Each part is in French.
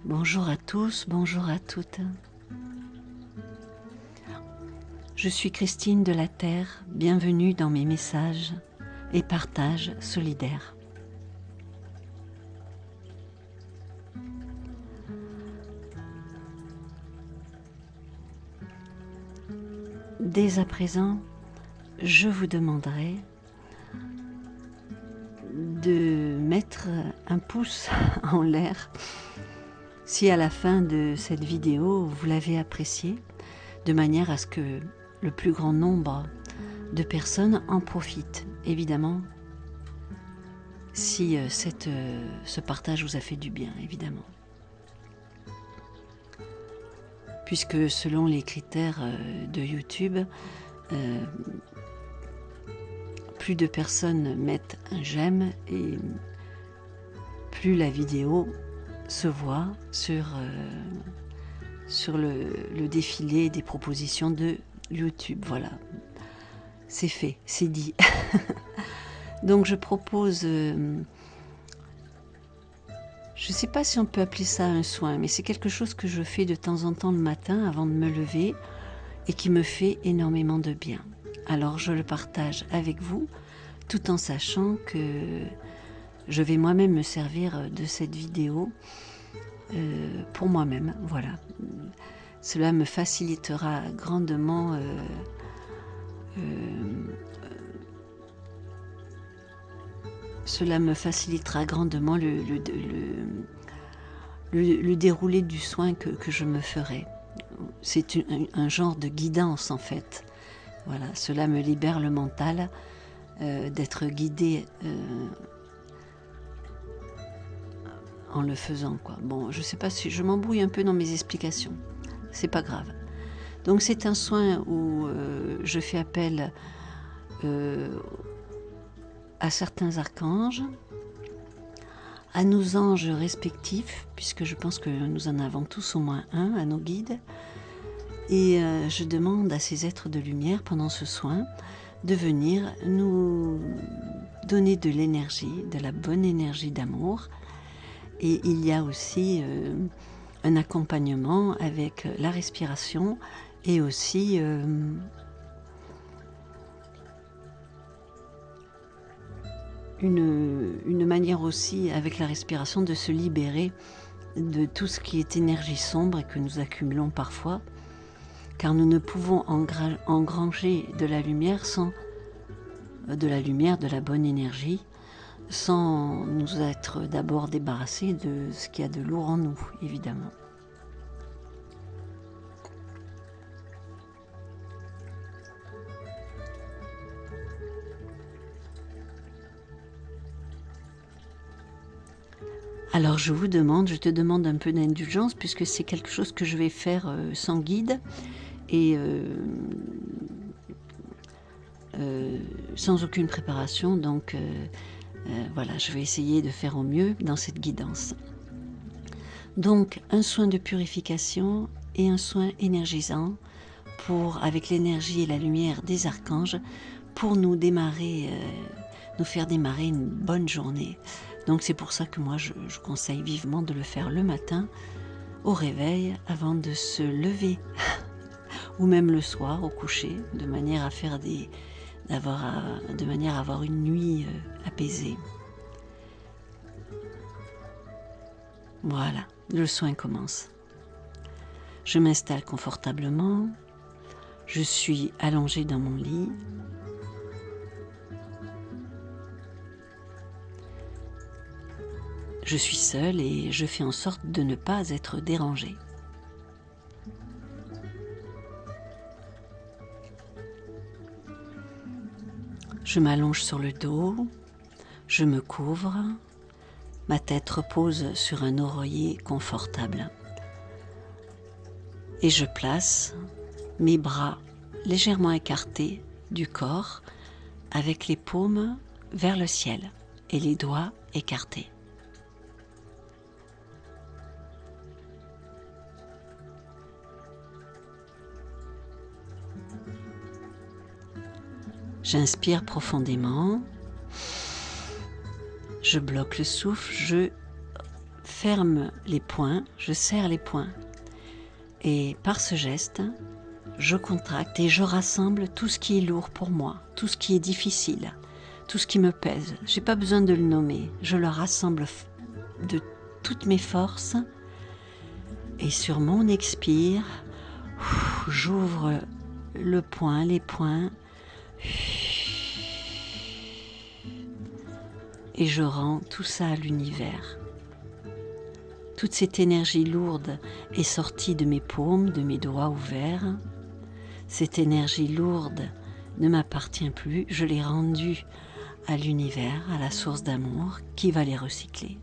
Bonjour à tous, bonjour à toutes. Je suis Christine de la Terre, bienvenue dans mes messages et partages solidaires. Dès à présent, je vous demanderai de mettre un pouce en l'air si à la fin de cette vidéo vous l'avez appréciée, de manière à ce que le plus grand nombre de personnes en profitent. Évidemment, si ce partage vous a fait du bien, évidemment. Puisque selon les critères de YouTube, plus de personnes mettent un j'aime et plus la vidéo se voit sur le défilé des propositions de YouTube. Voilà, c'est fait, c'est dit. Donc je propose, je ne sais pas si on peut appeler ça un soin, mais c'est quelque chose que je fais de temps en temps le matin avant de me lever et qui me fait énormément de bien. Alors je le partage avec vous, tout en sachant que je vais moi-même me servir de cette vidéo pour moi-même. Voilà. Cela me facilitera grandement le déroulé du soin que je me ferai. C'est un genre de guidance en fait. Voilà, cela me libère le mental d'être guidée en le faisant, quoi. Bon, je sais pas si je m'embrouille un peu dans mes explications. C'est pas grave. Donc c'est un soin où je fais appel à certains archanges, à nos anges respectifs, puisque je pense que nous en avons tous au moins un, à nos guides. Et je demande à ces êtres de lumière pendant ce soin de venir nous donner de l'énergie, de la bonne énergie d'amour. Et il y a aussi un accompagnement avec la respiration et aussi une manière aussi avec la respiration de se libérer de tout ce qui est énergie sombre et que nous accumulons parfois, car nous ne pouvons engranger de la lumière de la bonne énergie, sans nous être d'abord débarrassés de ce qu'il y a de lourd en nous, évidemment. Alors je te demande un peu d'indulgence puisque c'est quelque chose que je vais faire sans guide et sans aucune préparation, donc voilà, je vais essayer de faire au mieux dans cette guidance. Donc un soin de purification et un soin énergisant avec l'énergie et la lumière des archanges pour nous faire démarrer une bonne journée. Donc c'est pour ça que moi je conseille vivement de le faire le matin au réveil avant de se lever ou même le soir au coucher, de manière à avoir une nuit apaisée. Voilà, le soin commence. Je m'installe confortablement, je suis allongée dans mon lit. Je suis seule et je fais en sorte de ne pas être dérangée. Je m'allonge sur le dos, je me couvre, ma tête repose sur un oreiller confortable. Et je place mes bras légèrement écartés du corps avec les paumes vers le ciel et les doigts écartés. J'inspire profondément, je bloque le souffle, je ferme les poings, je serre les poings. Et par ce geste, je contracte et je rassemble tout ce qui est lourd pour moi, tout ce qui est difficile, tout ce qui me pèse. Je n'ai pas besoin de le nommer, je le rassemble de toutes mes forces. Et sur mon expire, j'ouvre le poing, les poings. Et je rends tout ça à l'univers. Toute cette énergie lourde est sortie de mes paumes, de mes doigts ouverts. Cette énergie lourde ne m'appartient plus, je l'ai rendue à l'univers, à la source d'amour qui va les recycler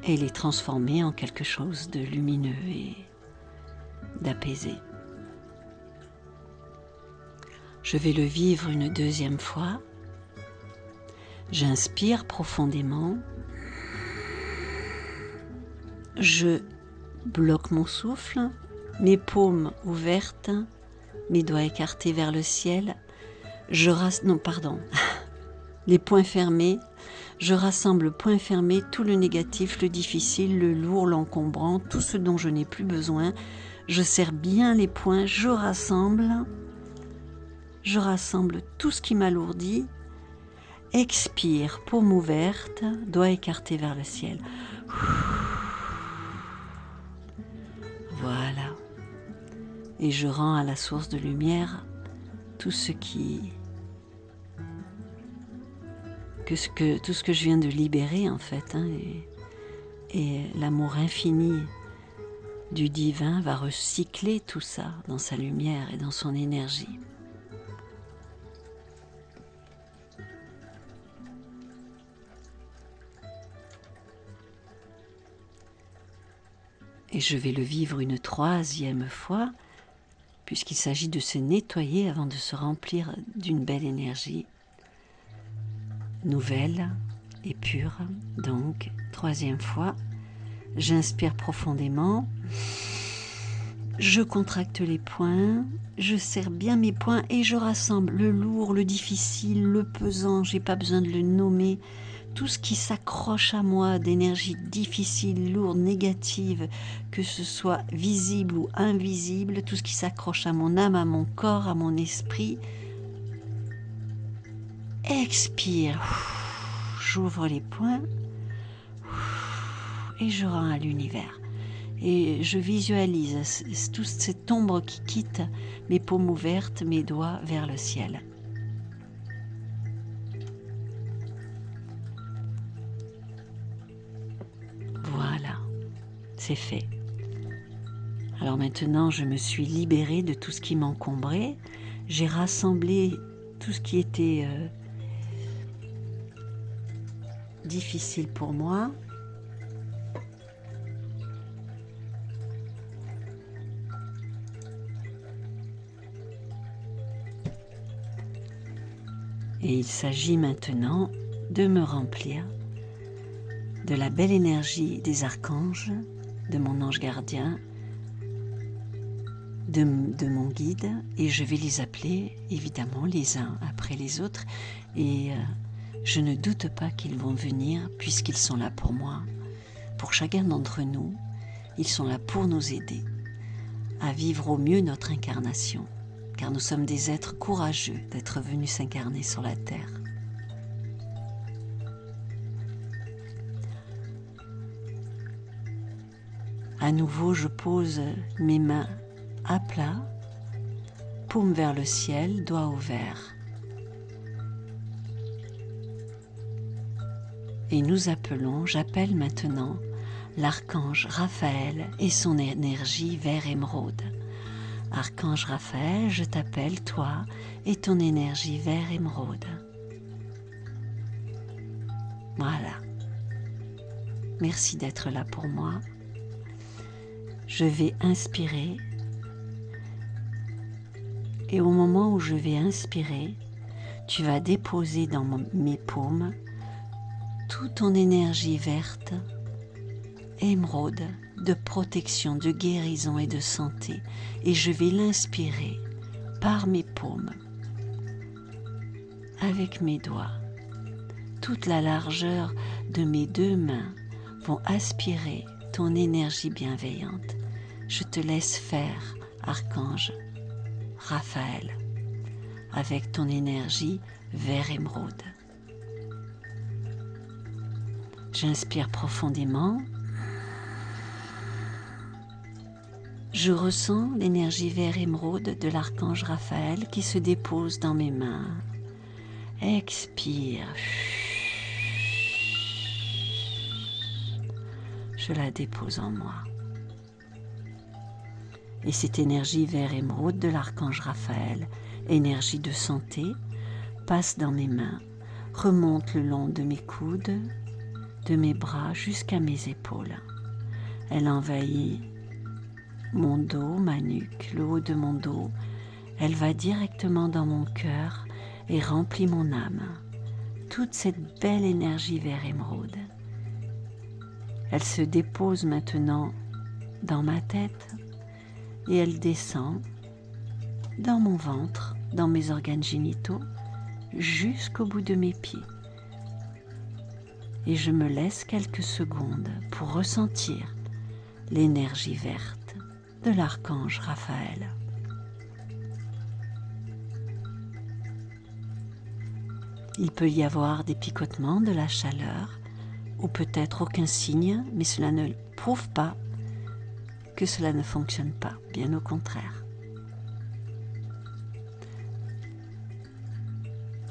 et les transformer en quelque chose de lumineux et d'apaisé. Je vais le vivre une deuxième fois. J'inspire profondément. Je bloque mon souffle, mes paumes ouvertes, mes doigts écartés vers le ciel. Les poings fermés. Je rassemble poings fermés tout le négatif, le difficile, le lourd, l'encombrant, tout ce dont je n'ai plus besoin. Je serre bien les poings, je rassemble tout ce qui m'alourdit. Expire, paume ouverte, doigts écartés vers le ciel. Voilà. Et je rends à la source de lumière tout ce que je viens de libérer en fait, et l'amour infini du divin va recycler tout ça dans sa lumière et dans son énergie. Et je vais le vivre une troisième fois, puisqu'il s'agit de se nettoyer avant de se remplir d'une belle énergie nouvelle et pure. Donc, troisième fois, j'inspire profondément, je contracte les poings, je serre bien mes poings et je rassemble le lourd, le difficile, le pesant, j'ai pas besoin de le nommer, tout ce qui s'accroche à moi d'énergie difficile, lourde, négative, que ce soit visible ou invisible, tout ce qui s'accroche à mon âme, à mon corps, à mon esprit. Expire, j'ouvre les poings et je rends à l'univers. Et je visualise toute cette ombre qui quitte mes paumes ouvertes, mes doigts vers le ciel. Voilà, c'est fait. Alors maintenant, je me suis libérée de tout ce qui m'encombrait. J'ai rassemblé tout ce qui était difficile pour moi. Et il s'agit maintenant de me remplir de la belle énergie des archanges, de mon ange gardien, de mon guide, et je vais les appeler évidemment les uns après les autres, et je ne doute pas qu'ils vont venir puisqu'ils sont là pour moi, pour chacun d'entre nous. Ils sont là pour nous aider à vivre au mieux notre incarnation, car nous sommes des êtres courageux d'être venus s'incarner sur la terre. À nouveau, je pose mes mains à plat, paume vers le ciel, doigts ouverts. Et j'appelle maintenant l'archange Raphaël et son énergie vert émeraude. Archange Raphaël, je t'appelle toi et ton énergie vert émeraude. Voilà. Merci d'être là pour moi. Je vais inspirer. Et au moment où je vais inspirer, tu vas déposer dans mes paumes toute ton énergie verte, émeraude, de protection, de guérison et de santé. Et je vais l'inspirer par mes paumes, avec mes doigts, toute la largeur de mes 2 mains vont aspirer ton énergie bienveillante. Je te laisse faire, archange Raphaël, avec ton énergie vert émeraude. J'inspire profondément. Je ressens l'énergie vert émeraude de l'archange Raphaël qui se dépose dans mes mains. Expire. Je la dépose en moi. Et cette énergie vert émeraude de l'archange Raphaël, énergie de santé, passe dans mes mains, remonte le long de mes coudes, de mes bras jusqu'à mes épaules. Elle envahit mon dos, ma nuque, le haut de mon dos. Elle va directement dans mon cœur et remplit mon âme. Toute cette belle énergie vert émeraude. Elle se dépose maintenant dans ma tête et elle descend dans mon ventre, dans mes organes génitaux, jusqu'au bout de mes pieds. Et je me laisse quelques secondes pour ressentir l'énergie verte de l'archange Raphaël. Il peut y avoir des picotements, de la chaleur, ou peut-être aucun signe, mais cela ne prouve pas que cela ne fonctionne pas, bien au contraire.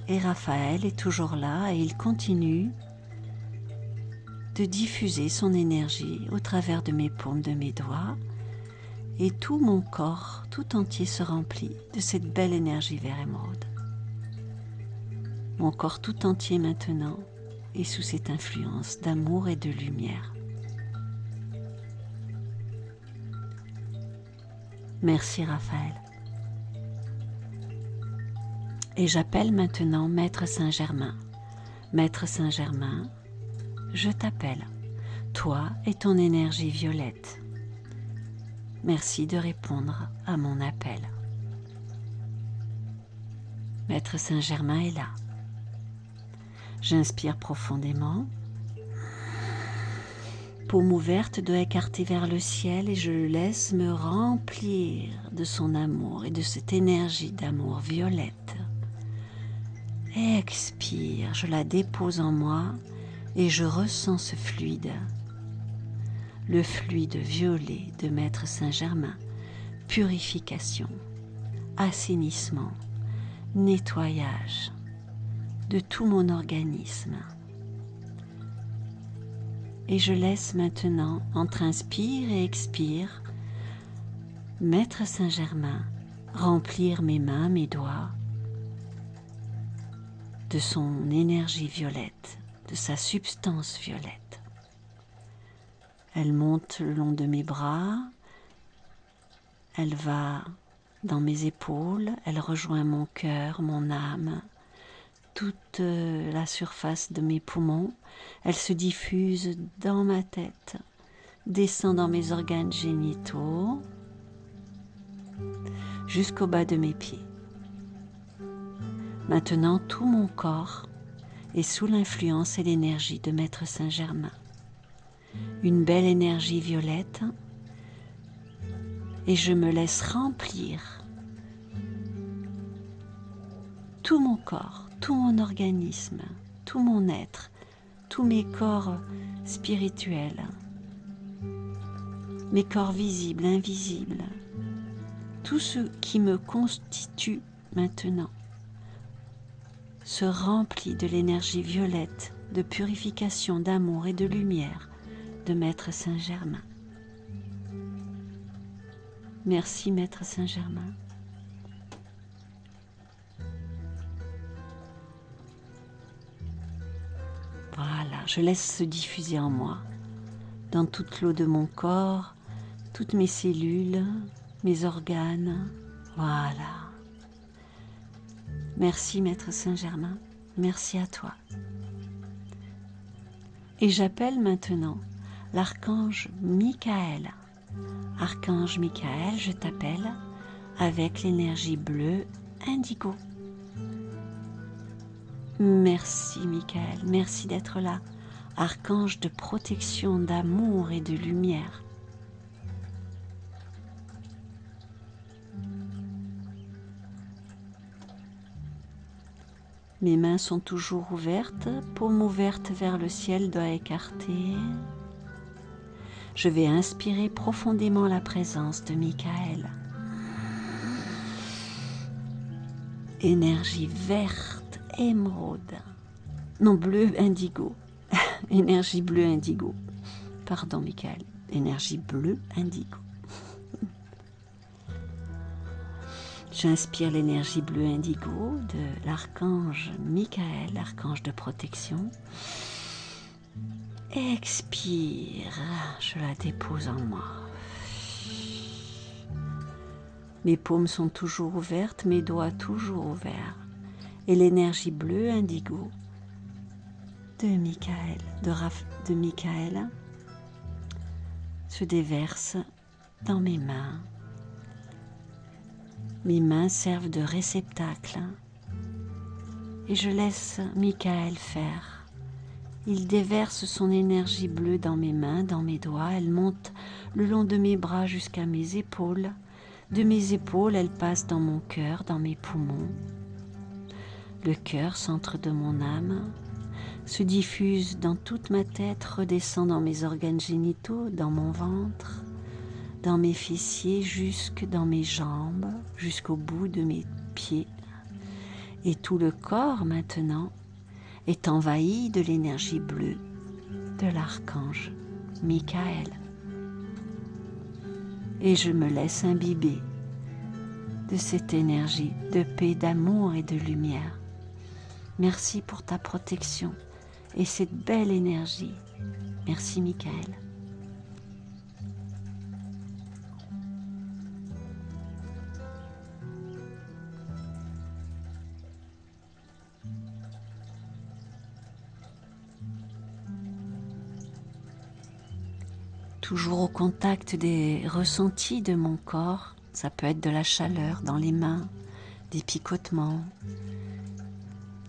Et Raphaël est toujours là et il continue de diffuser son énergie au travers de mes paumes de mes doigts et tout mon corps tout entier se remplit de cette belle énergie vert émeraude. Mon corps tout entier maintenant est sous cette influence d'amour et de lumière. Merci Raphaël. Et j'appelle maintenant Maître Saint-Germain. Maître Saint-Germain, je t'appelle, toi et ton énergie violette. Merci de répondre à mon appel. Maître Saint-Germain est là. J'inspire profondément. Paume ouverte doit écarter vers le ciel et je le laisse me remplir de son amour et de cette énergie d'amour violette. Expire, je la dépose en moi et je ressens ce fluide. Le fluide violet de Maître Saint-Germain, purification, assainissement, nettoyage de tout mon organisme. Et je laisse maintenant, entre inspire et expire, Maître Saint-Germain remplir mes mains, mes doigts de son énergie violette, de sa substance violette. Elle monte le long de mes bras, elle va dans mes épaules, elle rejoint mon cœur, mon âme, toute la surface de mes poumons, elle se diffuse dans ma tête, descend dans mes organes génitaux, jusqu'au bas de mes pieds. Maintenant, tout mon corps est sous l'influence et l'énergie de Maître Saint-Germain. Une belle énergie violette et je me laisse remplir tout mon corps, tout mon organisme, tout mon être, tous mes corps spirituels, mes corps visibles, invisibles, tout ce qui me constitue maintenant se remplit de l'énergie violette, de purification, d'amour et de lumière de Maître Saint-Germain. Merci Maître Saint-Germain. Voilà, je laisse se diffuser en moi, dans toute l'eau de mon corps, toutes mes cellules, mes organes. Voilà. Merci Maître Saint-Germain, merci à toi. Et j'appelle maintenant l'archange Michael. Archange Michael, je t'appelle avec l'énergie bleue indigo. Merci Michael, merci d'être là, archange de protection, d'amour et de lumière. Mes mains sont toujours ouvertes, paume ouverte vers le ciel, doigt écarté. Je vais inspirer profondément la présence de Michael. Énergie verte, émeraude. Non, bleu indigo. Énergie bleu indigo. Pardon Michael. Énergie bleu indigo. J'inspire l'énergie bleu indigo de l'archange Michael, l'archange de protection. Expire, je la dépose en moi. Mes paumes sont toujours ouvertes, mes doigts toujours ouverts. Et l'énergie bleue indigo de Michael, de Michael se déverse dans mes mains. Mes mains servent de réceptacle et je laisse Michael faire. Il déverse son énergie bleue dans mes mains, dans mes doigts. Elle monte le long de mes bras jusqu'à mes épaules. De mes épaules, elle passe dans mon cœur, dans mes poumons. Le cœur, centre de mon âme, se diffuse dans toute ma tête, redescend dans mes organes génitaux, dans mon ventre, dans mes fessiers, jusque dans mes jambes, jusqu'au bout de mes pieds. Et tout le corps, maintenant, est envahi de l'énergie bleue de l'archange Michael. Et je me laisse imbiber de cette énergie de paix, d'amour et de lumière. Merci pour ta protection et cette belle énergie. Merci Michael. Toujours au contact des ressentis de mon corps, ça peut être de la chaleur dans les mains, des picotements,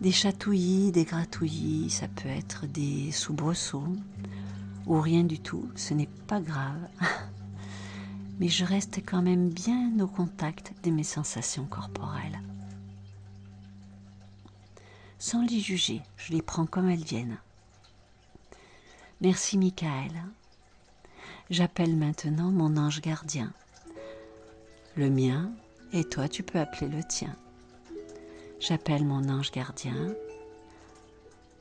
des chatouillis, des gratouillis, ça peut être des soubresauts ou rien du tout, ce n'est pas grave. Mais je reste quand même bien au contact de mes sensations corporelles. Sans les juger, je les prends comme elles viennent. Merci Michael. J'appelle maintenant mon ange gardien. Le mien, et toi tu peux appeler le tien. J'appelle mon ange gardien.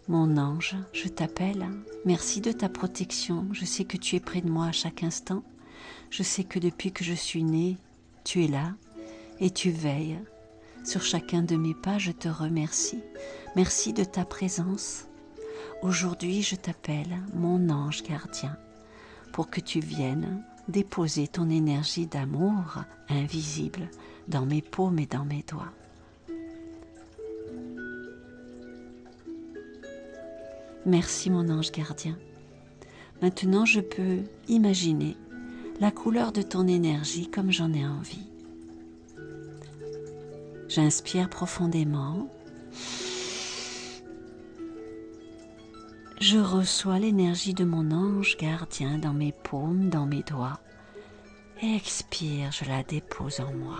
Mon ange, je t'appelle. Merci de ta protection. Je sais que tu es près de moi à chaque instant. Je sais que depuis que je suis née, tu es là et tu veilles sur chacun de mes pas. Je te remercie. Merci de ta présence. Aujourd'hui, je t'appelle mon ange gardien pour que tu viennes déposer ton énergie d'amour invisible dans mes paumes et dans mes doigts. Merci mon ange gardien. Maintenant, je peux imaginer la couleur de ton énergie comme j'en ai envie. J'inspire profondément. Je reçois l'énergie de mon ange gardien dans mes paumes, dans mes doigts. Expire, je la dépose en moi.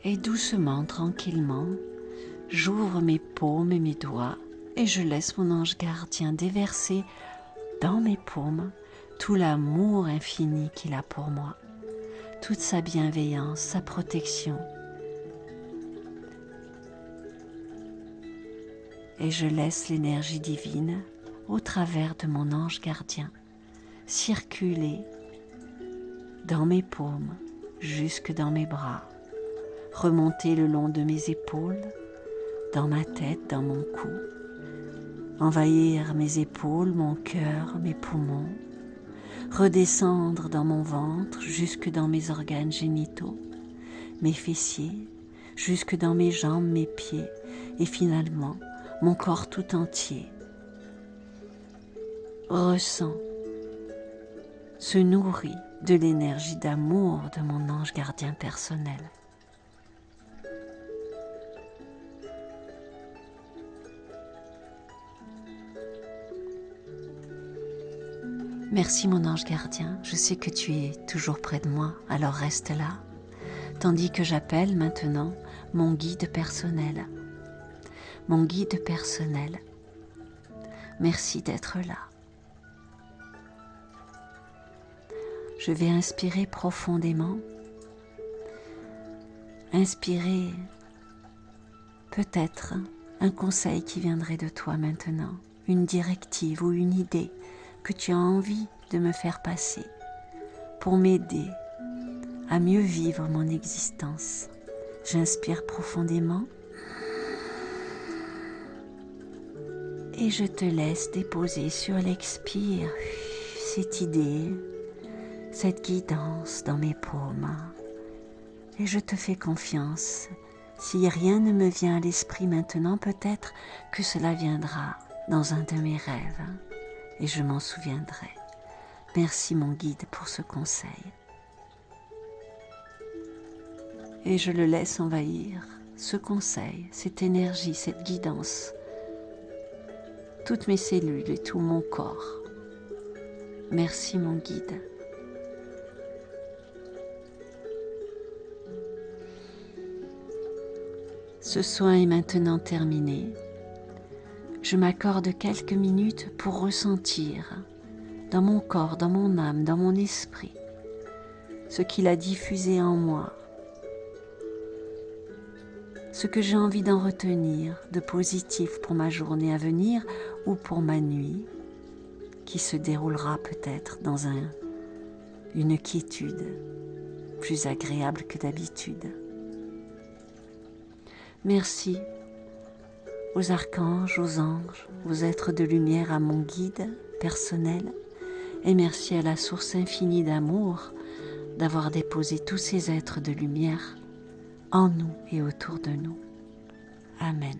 Et doucement, tranquillement, j'ouvre mes paumes et mes doigts et je laisse mon ange gardien déverser dans mes paumes tout l'amour infini qu'il a pour moi, toute sa bienveillance, sa protection. Et je laisse l'énergie divine au travers de mon ange gardien circuler dans mes paumes jusque dans mes bras, remonter le long de mes épaules, dans ma tête, dans mon cou, envahir mes épaules, mon cœur, mes poumons, redescendre dans mon ventre jusque dans mes organes génitaux, mes fessiers, jusque dans mes jambes, mes pieds et finalement mon corps tout entier. Ressens, se nourrit de l'énergie d'amour de mon ange gardien personnel. Merci mon ange gardien, je sais que tu es toujours près de moi, alors reste là, tandis que j'appelle maintenant mon guide personnel. Mon guide personnel, merci d'être là. Je vais inspirer profondément, inspirer peut-être un conseil qui viendrait de toi maintenant, une directive ou une idée que tu as envie de me faire passer pour m'aider à mieux vivre mon existence. J'inspire profondément et je te laisse déposer sur l'expire cette idée, cette guidance dans mes paumes. Et je te fais confiance. Si rien ne me vient à l'esprit maintenant, peut-être que cela viendra dans un de mes rêves et je m'en souviendrai. Merci mon guide pour ce conseil. Et je le laisse envahir, ce conseil, cette énergie, cette guidance, toutes mes cellules et tout mon corps. Merci mon guide. Ce soin est maintenant terminé. Je m'accorde quelques minutes pour ressentir dans mon corps, dans mon âme, dans mon esprit, ce qu'il a diffusé en moi, ce que j'ai envie d'en retenir de positif pour ma journée à venir ou pour ma nuit, qui se déroulera peut-être dans une quiétude plus agréable que d'habitude. Merci aux archanges, aux anges, aux êtres de lumière, à mon guide personnel, et merci à la source infinie d'amour d'avoir déposé tous ces êtres de lumière en nous et autour de nous. Amen.